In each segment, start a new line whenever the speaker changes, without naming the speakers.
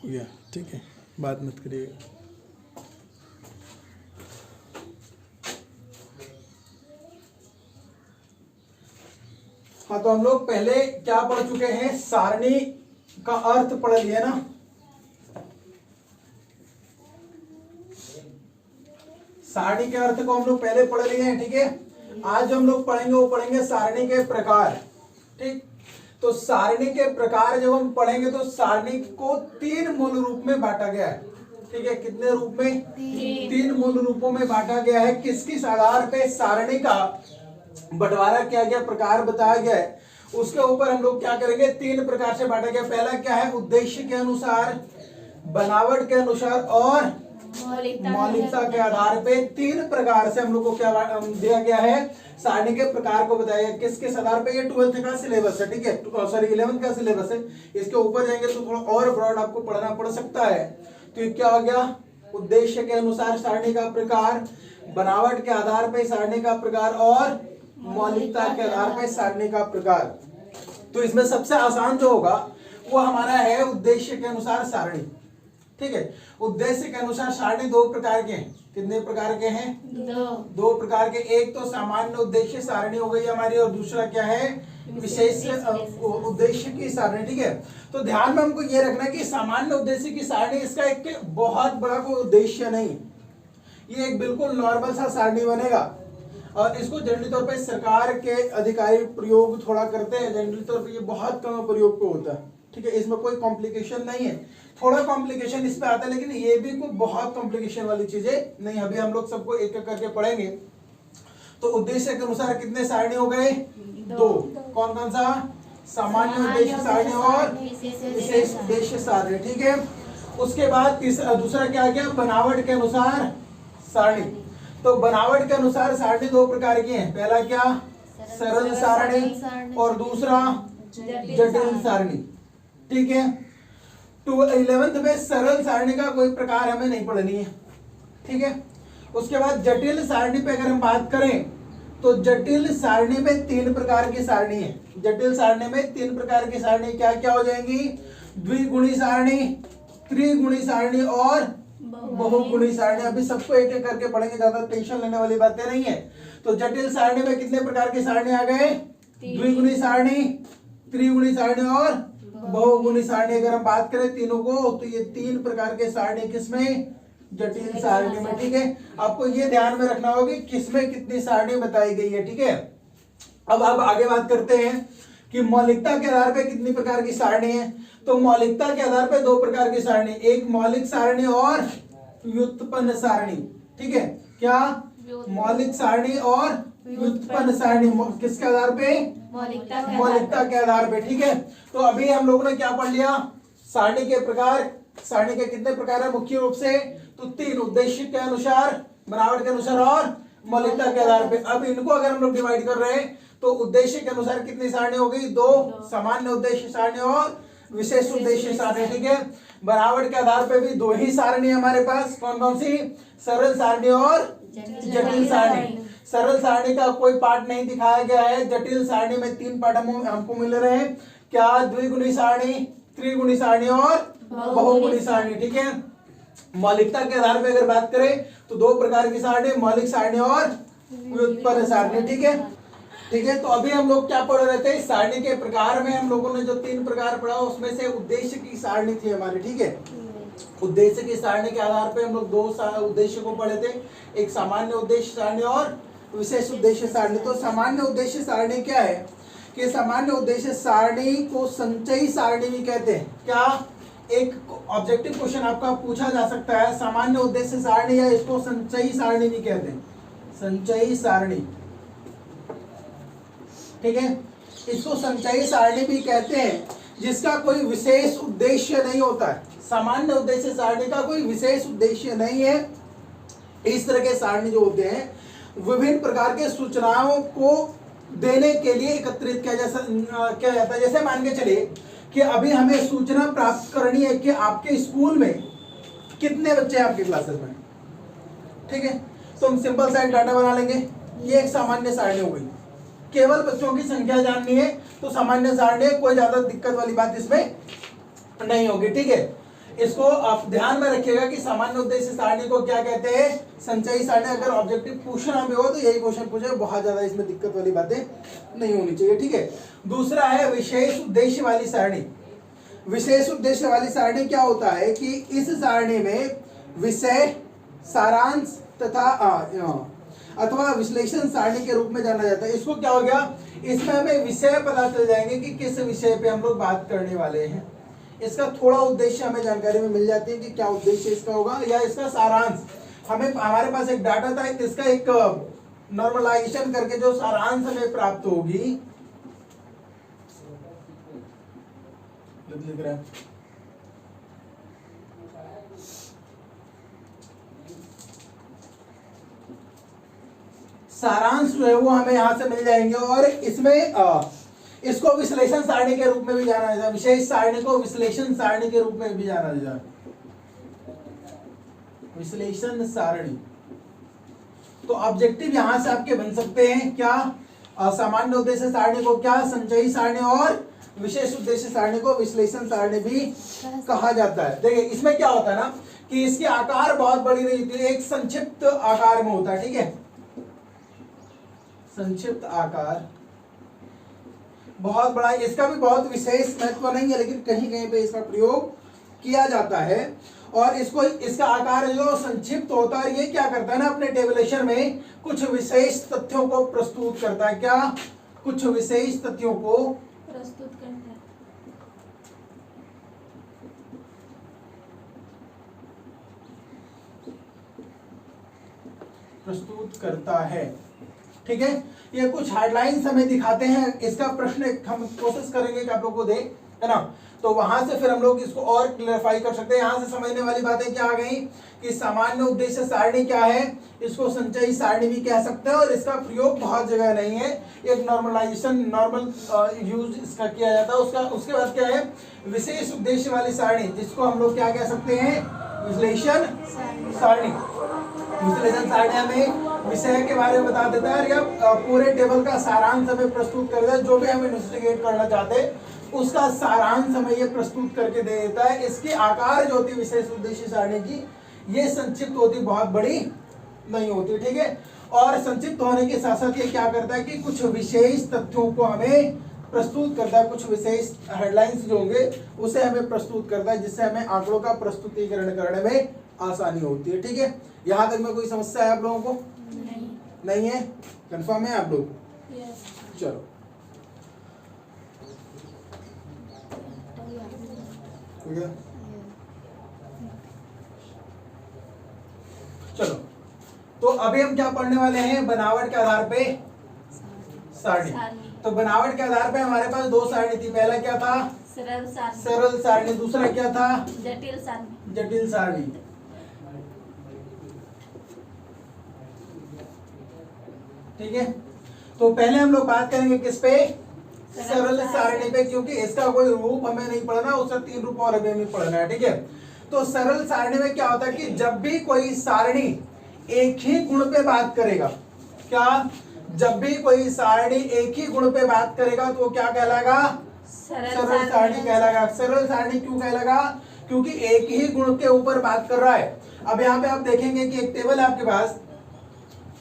या ठीक है, बात मत करिए।
हाँ, तो हम लोग पहले क्या पढ़ चुके हैं, सारणी का अर्थ पढ़ लिया ना। सारणी के अर्थ को हम लोग पहले पढ़ लिए हैं, ठीक है। आज जो हम लोग पढ़ेंगे वो पढ़ेंगे सारणी के प्रकार, ठीक। तो सारणी के प्रकार जब हम पढ़ेंगे तो सारणी को 3 मूल रूप में बांटा गया है, ठीक है। कितने रूप में? 3 मूल रूपों में बांटा गया है। किस किस आधार पे सारणी का बंटवारा किया गया, प्रकार बताया गया है, उसके ऊपर हम लोग क्या करेंगे, 3 प्रकार से बांटा गया। पहला क्या है, उद्देश्य के अनुसार, बनावट के अनुसार और मौलिकता के आधार पे 3 प्रकार से हम लोग को क्या दिया गया है, सारणी के प्रकार को बताया गया। किस किस आधार पे? ये 12th का सिलेबस है, ठीक है, सॉरी 11th का सिलेबस है। इसके ऊपर जाएंगे तो थोड़ा और ब्रॉड आपको पढ़ना पड़ सकता है। तो ये क्या हो गया, उद्देश्य के अनुसार सारणी का प्रकार, बनावट के आधार पर सारणी का प्रकार और मौलिकता के आधार पर सारणी का प्रकार। तो इसमें सबसे आसान जो होगा वो हमारा है उद्देश्य के अनुसार सारणी, ठीक है। उद्देश्य के अनुसार सारणी 2 प्रकार के हैं। कितने प्रकार के हैं? 2 प्रकार के। एक तो सामान्य उद्देश्य सारणी हो गई हमारी, और दूसरा क्या है, विशेष उद्देश्य की सारणी, ठीक है। तो ध्यान में हमको ये रखना कि सामान्य उद्देश्य की सारणी, इसका एक बहुत बड़ा कोई उद्देश्य नहीं, ये एक बिल्कुल नॉर्मल सा सारणी बनेगा। और इसको जनरली तौर पे सरकार के अधिकारी प्रयोग थोड़ा करते हैं, जनरली तौर पे ये बहुत कम प्रयोग पे होता है, ठीक है। इसमें कोई कॉम्प्लिकेशन नहीं है, थोड़ा कॉम्प्लिकेशन इस पे आता है, लेकिन ये भी कोई बहुत कॉम्प्लिकेशन वाली चीजें नहीं। अभी हम लोग सबको एक एक करके पढ़ेंगे। तो उद्देश्य के अनुसार कितने सारणी हो गए? 2। कौन कौन सा? सामान्य उद्देश्य सारणी और विशेष उद्देश्य सारणी, ठीक है। उसके बाद दूसरा क्या गया, बनावट के अनुसार सारणी। तो बनावट के अनुसार सारणी 2 प्रकार की है। पहला क्या, सरल सारणी, और दूसरा जटिल सारणी, ठीक है। 11th में सरल सारणी का कोई प्रकार हमें नहीं पढ़नी है, ठीक है। उसके बाद जटिल सारणी पे अगर हम बात करें तो जटिल सारणी में 3 प्रकार की सारणी है। जटिल सारणी में 3 प्रकार की सारणी क्या क्या हो जाएंगी, द्विगुणी सारणी, त्रिगुणी सारणी और बहुगुणी सारणी। अभी सबको एक एक करके पढ़ेंगे, ज्यादा टेंशन लेने वाली बातें नहीं है। तो जटिल सारणी में कितने प्रकार की सारणी आ गए, द्विगुणी सारणी, त्रिगुणी सारणी और बहुगुणी सारणी। अगर हम बात करें तीनों को, तो ये 3 प्रकार के सारणी किसमें, जटिल सारणी में, ठीक है। आपको ये ध्यान में रखना होगा कि किसमें कितनी सारणी बताई गई है, ठीक है। अब आगे बात करते हैं कि मौलिकता के आधार पे कितनी प्रकार की सारणी है। तो मौलिकता के आधार पे 2 प्रकार की सारणी, एक मौलिक सारणी और व्युत्पन्न सारणी, ठीक है। क्या, मौलिक सारणी और व्युत्पन्न सारणी। किसके आधार पे, मौलिकता के आधार पे, ठीक है। तो अभी हम लोगों ने क्या पढ़ लिया, सारणी के प्रकार। सारणी के कितने प्रकार है मुख्य रूप से, तो 3, उद्देश्य के अनुसार, बनावट के अनुसार और मौलिकता के आधार पे। अब इनको अगर हम लोग डिवाइड कर रहे हैं तो उद्देश्य के अनुसार कितनी सारणी हो गई, 2, सामान्य उद्देश्य सारणी और विशेष उद्देश्य सारणी, ठीक है। बनावट के आधार पे भी 2 ही सारणी हमारे पास, कौन कौन सी, सरल सारणी और जटिल सारणी। सरल सारणी का कोई पार्ट नहीं दिखाया गया है। जटिल सारणी में 3 पार्ट हमको मिल रहे हैं, क्या, द्विगुणी सारणी, त्रिगुणी सारणी और बहुगुणी सारणी, ठीक है। मौलिकता के आधार पे अगर बात करें तो 2 प्रकार की सारणी, मौलिक सारणी और व्युत्पन्न सारणी, ठीक है, ठीक है। तो अभी हम लोग क्या पढ़ रहे थे, सारणी के प्रकार में हम लोगों ने जो 3 प्रकार पढ़ा उसमें से उद्देश्य की सारणी थी हमारी, ठीक है। उद्देश्य की सारणी के आधार पे हम लोग 2 उद्देश्य को पढ़े थे, एक सामान्य उद्देश्य सारणी और विशेष उद्देश्य सारणी। तो सामान्य उद्देश्य सारणी क्या है कि सामान्य उद्देश्य सारणी को संचयी सारणी भी कहते हैं। क्या, एक ऑब्जेक्टिव क्वेश्चन आपका पूछा जा सकता है, सामान्य उद्देश्य सारणी या इसको संचयी सारणी भी कहते हैं, संचयी सारणी, ठीक है। इसको संचयी सारणी भी कहते हैं, जिसका कोई विशेष उद्देश्य नहीं होता है। सामान्य उद्देश्य सारणी का कोई विशेष उद्देश्य नहीं है। इस तरह के सारणी जो होते हैं विभिन्न प्रकार के सूचनाओं को देने के लिए एकत्रित किया जाता है। जैसे मान के चलिए कि अभी हमें सूचना प्राप्त करनी है कि आपके स्कूल में कितने बच्चे हैं आपके क्लासेस में, ठीक है। तो हम सिंपल सा एक डाटा बना लेंगे, ये एक सामान्य सारणी हो गई। केवल बच्चों की संख्या जाननी है तो सामान्य सारणी, कोई ज्यादा दिक्कत वाली बात इसमें नहीं होगी, ठीक है। इसको आप ध्यान में रखिएगा कि सामान्य उद्देश्य सारणी को क्या कहते हैं, संचयी सारणी। अगर ऑब्जेक्टिव पूछना भी हो तो यही क्वेश्चन पूछे, बहुत ज्यादा इसमें दिक्कत वाली बातें नहीं होनी चाहिए, ठीक है। दूसरा है विशेष उद्देश्य वाली सारणी। विशेष उद्देश्य वाली सारणी क्या होता है कि इस सारणी में विषय, सारांश तथा अथवा विश्लेषण सारणी के रूप में जाना जाता है। इसको क्या हो गया, इसमें हमें विषय पता चल जाएंगे कि किस विषय पे हम लोग बात करने वाले हैं। इसका थोड़ा उद्देश्य हमें जानकारी में मिल जाती है कि क्या उद्देश्य इसका होगा, या इसका सारांश। हमें हमारे पास एक डाटा था, इसका एक नॉर्मलाइजेशन करके जो सारांश हमें प्राप्त होगी, लिख रहा है सारांश जो है वो हमें यहां से मिल जाएंगे। और इसमें इसको विश्लेषण सारणी के रूप में भी जाना जाता है। विशेष सारणी को विश्लेषण सारणी के रूप में भी जाना जाता है, विश्लेषण सारणी। तो ऑब्जेक्टिव यहां से आपके बन सकते हैं क्या, सामान्य उद्देश्य सारणी को क्या संचयी सारणी और विशेष उद्देश्य सारणी को विश्लेषण सारणी भी कहा जाता है। देखिए इसमें क्या होता है ना कि इसके आकार बहुत बड़ी नहीं होती, एक संक्षिप्त आकार में होता है, ठीक है। संक्षिप्त आकार बहुत बड़ा, इसका भी बहुत विशेष महत्व नहीं है, लेकिन कहीं कहीं पे इसका प्रयोग किया जाता है। और इसको इसका आकार जो संक्षिप्त होता है, ये क्या करता है ना अपने टेबुलेशन में कुछ विशेष तथ्यों को प्रस्तुत करता है। क्या, कुछ विशेष तथ्यों को
प्रस्तुत करता है।
प्रस्तुत करता है, ठीक है। ये कुछ हेडलाइंस हमें दिखाते हैं। इसका प्रश्न हम कोशिश करेंगे कि आप लोग को दे, है ना। तो वहां से फिर हम लोग इसको और क्लियरफाई कर सकते हैं। यहां से समझने वाली बातें क्या आ गई कि सामान्य उद्देश्य सारणी क्या है, इसको संचयी सारणी भी कह सकते हैं। और इसका प्रयोग बहुत जगह नहीं है, एक नॉर्मलाइजेशन नॉर्मल यूज इसका किया जाता है। उसके बाद क्या है, विशेष उद्देश्य वाली सारणी, जिसको हम लोग क्या कह सकते हैं, विश्लेषण सारणी। विश्लेषण सारणी हमें विषय के बारे में बता देता है, या पूरे टेबल का सारांश हमें प्रस्तुत कर देता है। जो भी हम इन्वेस्टिगेट करना चाहते हैं उसका सारांश हमें ये प्रस्तुत करके दे देता है। इसकी आकार जो होती है विशेष उद्देश्य सारणी की, ये संक्षिप्त होती, बहुत बड़ी नहीं होती, ठीक है। और संक्षिप्त होने के साथ साथ ये क्या करता है कि कुछ विशेष तथ्यों को हमें प्रस्तुत करता है, कुछ विशेष हेडलाइंस जो होंगे उसे हमें प्रस्तुत करता है, जिससे हमें आंकड़ों का प्रस्तुतिकरण करने में आसानी होती है, ठीक है। यहाँ तक में कोई समस्या है आप लोगों को? नहीं है, कंफर्म है आप लोग? चलो ठीक है, चलो। तो अभी हम क्या पढ़ने वाले हैं, बनावट के आधार पे सारणी। तो बनावट के आधार पे हमारे पास दो सारणी थी। पहला क्या था, सरल सारणी। दूसरा क्या था,
जटिल सारणी।
जटिल सारणी, ठीक है। तो पहले हम लोग बात करेंगे किस पे, सरल सारणी पे, क्योंकि इसका कोई रूप हमें नहीं पढ़ना, उसका 3 रूप और हमें नहीं पढ़ना है, ठीक है। तो सरल सारणी में क्या होता है कि जब भी कोई सारणी एक ही गुण पे बात करेगा, क्या, जब भी कोई सारणी एक ही गुण पे बात करेगा तो वो क्या कहलाएगा, सरल सारणी कहलाएगा। सरल सारणी क्यों कहलाएगा, क्योंकि एक ही गुण के ऊपर बात कर रहा है। अब यहाँ पे आप देखेंगे कि एक टेबल है आपके पास,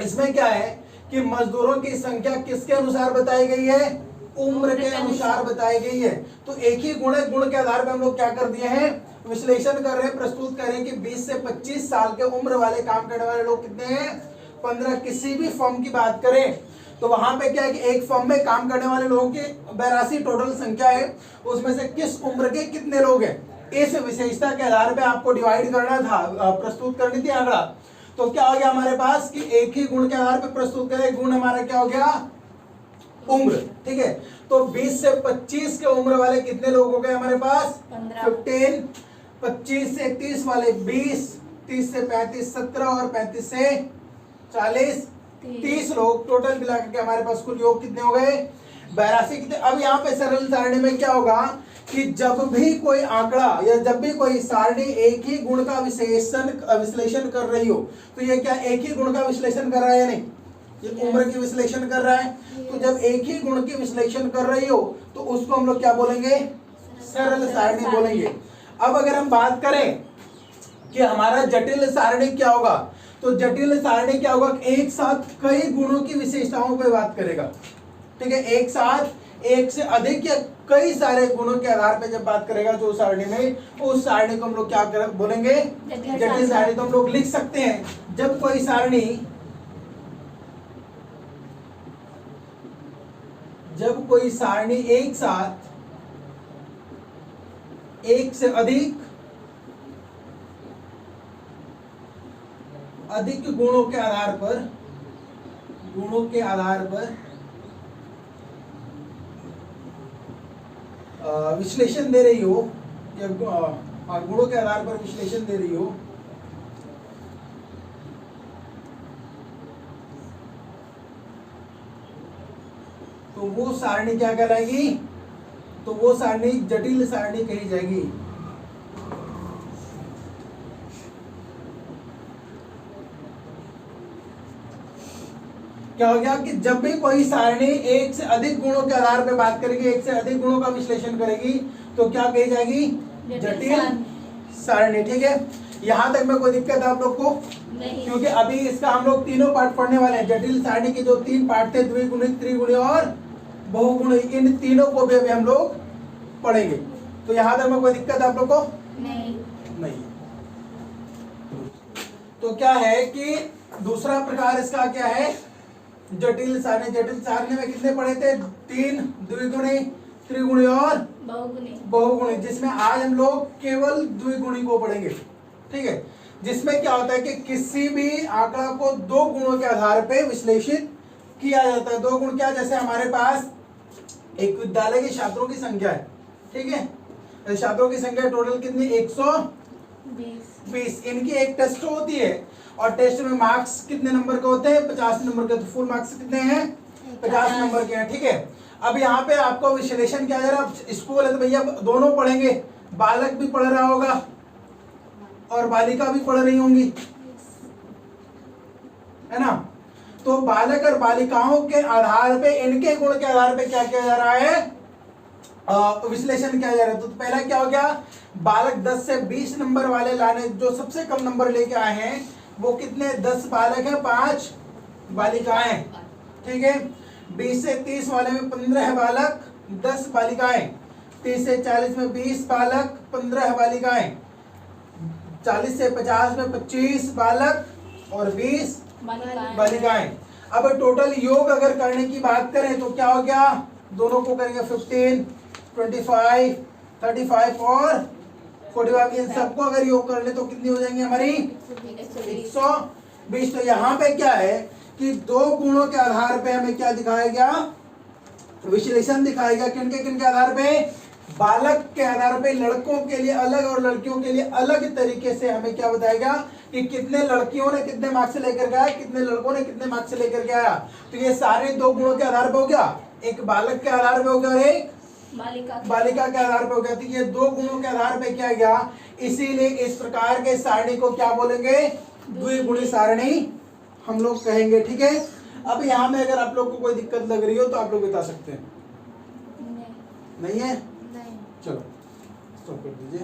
इसमें क्या है कि मजदूरों की संख्या किसके अनुसार बताई गई है, उम्र के अनुसार बताई गई है। तो एक ही गुण है, गुण के आधार पर हम लोग क्या कर दिए हैं, विश्लेषण कर रहे हैं, प्रस्तुत कर रहे हैं कि 20 से 25 साल के उम्र वाले काम करने वाले लोग कितने हैं, 15। किसी भी फर्म की बात करें तो वहां पे क्या है कि एक फर्म में काम करने वाले लोगों की 82 टोटल संख्या है, उसमें से किस उम्र के कितने लोग हैं, इस विशेषता के आधार पे आपको डिवाइड करना था, प्रस्तुत करनी थी आंकड़ा। तो क्या हो गया हमारे पास कि एक ही गुण के आधार पे प्रस्तुत करें, गुण हमारा क्या हो गया, उम्र, ठीक है। तो 20 से 25 के उम्र वाले कितने लोग हो गए हमारे पास, 15। 25 से 30 वाले 20, 30 से 35 17 और 35 से 40 30 लोग टोटल मिला के हमारे पास कुल योग कितने हो गए, 82 कितने। अब यहाँ पे सरल सारणी में क्या होगा कि जब भी कोई आंकड़ा या जब भी कोई सारणी एक ही गुण का विश्लेषण कर रही हो, तो ये क्या एक ही गुण का विश्लेषण कर रहा है या नहीं, ये उम्र की विश्लेषण कर रहा है। तो जब एक ही गुण की विश्लेषण कर रही हो तो उसको हम लोग क्या बोलेंगे, सरल सारणी बोलेंगे। अब अगर हम बात करें कि हमारा जटिल सारणी क्या होगा, तो जटिल सारणी क्या होगा, एक साथ कई गुणों की विशेषताओं पर बात करेगा। ठीक है, एक साथ एक से अधिक या कई सारे गुणों के आधार पर जब बात करेगा जो सारणी में, उस सारणी को हम लोग क्या बोलेंगे, जटिल सारणी। तो हम लोग लिख सकते हैं जब कोई सारणी एक साथ एक से अधिक गुणों के आधार पर विश्लेषण दे रही हो, या गुणों के आधार पर विश्लेषण दे रही हो, तो वो सारणी क्या कहलाएगी, तो वो सारणी जटिल सारणी कही जाएगी। क्या हो गया कि जब भी कोई सारणी एक से अधिक गुणों के आधार पर बात करेगी, एक से अधिक गुणों का विश्लेषण करेगी, तो क्या कही जाएगी, जटिल सारणी। ठीक है, यहां तक में कोई दिक्कत है आप लोग को
नहीं,
क्योंकि अभी इसका हम लोग तीनों पार्ट पढ़ने वाले हैं। जटिल सारणी के जो 3 पार्ट थे, द्विगुणी, त्रिगुणी और बहुगुणी, इन तीनों को भी अभी हम लोग पढ़ेंगे। तो यहां तक में कोई दिक्कत है आप लोग को नहीं। तो क्या है कि दूसरा प्रकार इसका क्या है, जटिल सारणी। जटिल सारणी में कितने पढ़े थे, 3, द्विगुणी, त्रिगुणी और बहुगुणी, जिसमें आज हम लोग केवल द्विगुणी को पढ़ेंगे। ठीक है, जिसमें क्या होता है कि किसी भी आंकड़ा को 2 गुणों के आधार पर विश्लेषित किया जाता है। 2 गुण क्या, जैसे हमारे पास एक विद्यालय के छात्रों की संख्या है। ठीक है, छात्रों की संख्या टोटल कितनी, 120। इनकी एक टेस्ट होती है और टेस्ट में मार्क्स कितने नंबर के होते हैं, 50 नंबर के। तो फुल मार्क्स कितने हैं, 50 नंबर के हैं। ठीक है, अब यहाँ पे आपको विश्लेषण किया जा रहा है। स्कूल है तो भैया दोनों पढ़ेंगे, बालक भी पढ़ रहा होगा और बालिका भी पढ़ रही होंगी, है ना। तो बालक और बालिकाओं के आधार पे, इनके गुण के आधार पे क्या किया जा रहा है, विश्लेषण किया जा रहा है। तो पहला क्या हो गया, बालक 10 से 20 नंबर वाले लाने, जो सबसे कम नंबर लेके आए हैं वो कितने, 10 बालक हैं, 5 बालिकाएं। ठीक है, 20 से 30 वाले में 15 बालक, 10 बालिकाएं। 30 से 40 में 20 बालक, 15 बालिकाएं। 40 से 50 में 25 बालक और 20 बालिकाएं। अब टोटल योग अगर करने की बात करें तो क्या हो गया, दोनों को करेंगे 15, 25, 35 और 45। इन सबको अगर योग कर ले तो कितनी हो जाएंगी हमारी, 120। तो यहाँ पे क्या है कि 2 गुणों के आधार पे हमें क्या दिखाया गया, विश्लेषण दिखाया गया। किनके आधार पे, बालक के आधार पे लड़कों के लिए अलग और लड़कियों के लिए अलग तरीके से हमें क्या बताएगा कि कितने लड़कियों ने कितने मार्क्स से लेकर गया, कितने लड़कों ने कितने मार्क्स से लेकर गया। तो ये सारे 2 गुणों के आधार पे हो गया, एक बालक के आधार पे हो गया और एक बालिका के आधार पे हो गया। तो ये 2 गुणों के आधार पे किया गया, इसीलिए इस प्रकार के सारणी को क्या बोलेंगे, द्विगुणी सारणी हम लोग कहेंगे। ठीक है, अब यहाँ में अगर आप लोग को कोई दिक्कत लग रही हो तो आप लोग बता सकते हैं। नहीं है, चलो स्टॉप कर दीजिए।